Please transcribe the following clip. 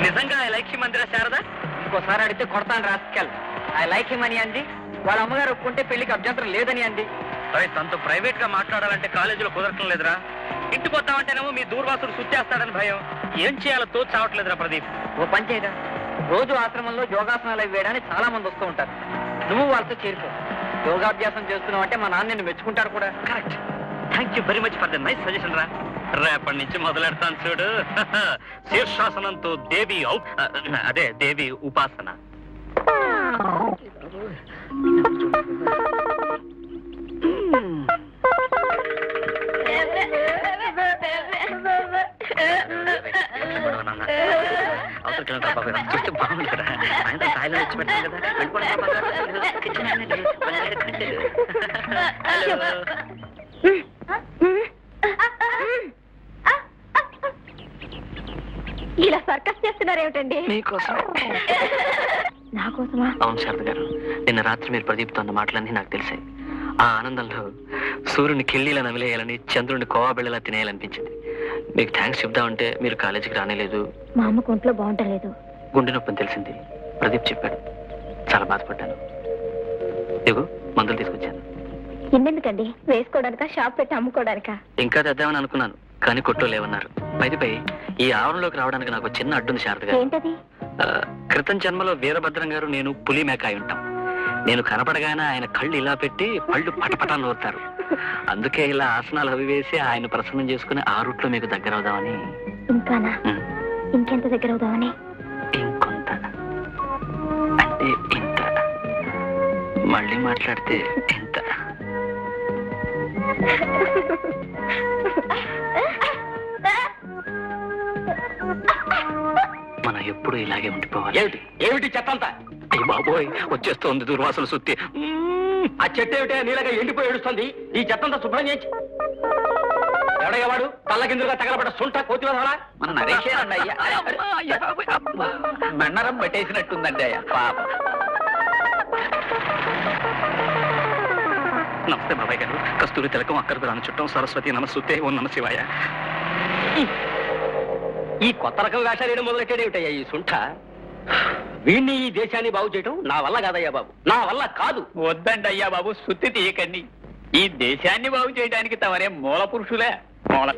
నిజంగా I like him అందిరా Sharada? ఇంకోసారి అడిగితే కొడతాను రాసుకెళ్ళి. ఐ లైక్ హిమ్ అని అంది. వాళ్ళ అమ్మగారు ఒప్పుకుంటే పెళ్లికి అభ్యంతరం లేదని అంది. అరే తనతో ప్రైవేట్ గా మాట్లాడాలంటే కాలేజీలో కుదరటం లేదురా. ఇంటికి వద్దామంటేనేమో మీ దూర్వాసుడు సుచ్చేస్తాడని భయం. ఏం చేయాలో తోచావట్లేదురా ప్రదీప్. ఓ పని చేయరా, రోజు ఆశ్రమంలో యోగాసనాలు అవి వేయడానికి చాలా మంది వస్తూ ఉంటారు. నువ్వు వాళ్ళతో చేరిపో. యోగాభ్యాసం చేస్తున్నావు అంటే మా నాన్న నిన్ను మెచ్చుకుంటారు కూడా. Correct. Thank you very much for the nice suggestion రా. రేపటి నుంచి మొదలెడతాను చూడు. శీర్షాసనంతో దేవి అదే దేవి ఉపాసన. చూస్తే బాగుంటుందా? సాయంత్రం సాయిలో వచ్చి పెట్టాను కదా. ఇలా సర్కస్ చేస్తున్నారేమిటండి? మీకోసం. నా కోసమా? అవును శారద గారు, నిన్న రాత్రి మీరు ప్రదీప్తో అన్న మాటలన్నీ నాకు తెలిసాయి. ఆ ఆనందంలో సూర్యుని కెళ్ళీలా నమిలేయాలని, చంద్రుడిని కోవా బిళ్ళలా తినేయాలనిపించింది. మీకు థ్యాంక్స్ చెప్దామంటే మీరు కాలేజీకి రానేలేదు. మా అమ్మకు ఒంట్లో బాగుంటలేదు. గుండె నొప్పని తెలిసింది. ప్రదీప్ చెప్పాడు. చాలా బాధపడ్డాను. ఇగో మందులు తీసుకొచ్చాను. ఎన్నెందుకండి? వేసుకోవడానికా, షాప్ పెట్టి అమ్ముకోవడానికా? ఇంకా తెద్దామని అనుకున్నాను, కానీ కొట్టో లేవన్నారు. పైదిపై ఈ ఆవరణలోకి రావడానికి నాకు చిన్న అడ్డుంది శారద గారు. ఏంటది? క్రితం జన్మలో వీరభద్రం గారు నేను పులి మేక అయి ఉంటాం. నేను కనపడగానే ఆయన కళ్ళు ఇలా పెట్టి పళ్ళు పటపటా నోరుతారు. అందుకే ఇలా ఆసనాలు అవి వేసి ఆయన ప్రసన్నం చేసుకుని ఆ రూట్లో మీకు దగ్గర అవుదామని. ఇంకానా? ఇంకెంత దగ్గర అవుదామని? ఇంకొంత అంటే ఇంత. మళ్ళీ మాట్లాడితే ఎంత. మనం ఎప్పుడు ఇలాగే ఉండిపోవాలి. ఏమిటి ఏమిటి చెత్తంతా? అయ్య బాబోయ్, వచ్చేస్తోంది దుర్వాసన సుత్తి. ఆ చెట్టు ఏమిటే నీళ్ళగా ఎండిపోయి ఏడుస్తుంది? ఈ చెత్తంతా శుభ్రం చేయించి. ఎవడయ్యవాడు తల్లకిందులుగా తగలబడ్డ సుంట కోతి వదలా? మన నరేషేనండి అయ్యా. మెన్నరం పెట్టేసినట్టుందండి అయ్యా పాప. నమస్తే బాబాయ్ గారు. కస్తూరి తిలకం అక్కడికి రాని చుట్టం సరస్వతి నమస్తే ఓ నమ శివాయ. ఈ కొత్త రకం వేషాలు వేయడం మొదలెట్టాడేమిటయ్యా ఈ సుంఠ? వీణ్ణి ఈ దేశాన్ని బాగు చేయడం నా వల్ల కాదయ్యా బాబు, నా వల్ల కాదు. వద్దండి అయ్యా బాబు, సుత్తి తీయకండి. ఈ దేశాన్ని బాగు చేయడానికి తమరే మూల పురుషులే. మూల